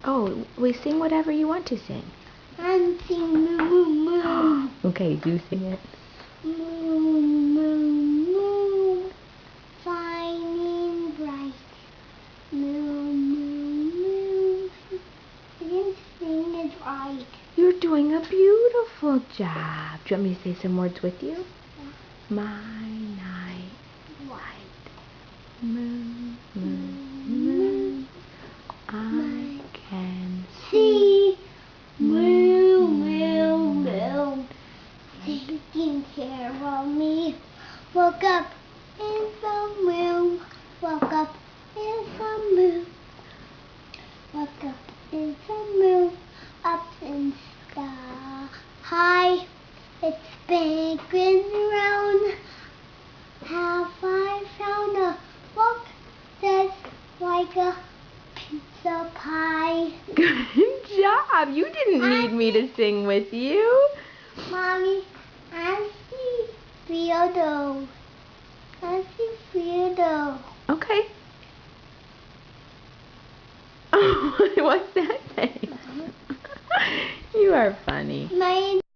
Oh, we sing whatever you want to sing. I'm singing moo moo moo. Okay, you sing it. Moo moo moo, shining bright. Moo moo moo. I didn't sing it right. You're doing a beautiful job. Do you want me to say some words with you? Yeah. My night White. moo moo moo, I can See. Moo moo moo. Taking care of me. Woke up in the room. Woke up in the moon. Woke up in the moon. Up in the sky. It's spinning around. Have I found a book that's like a pizza pie? Good job. You didn't need me to sing with you. Mommy, I see Fido. I see Fido. Okay. What's that say? You are funny. My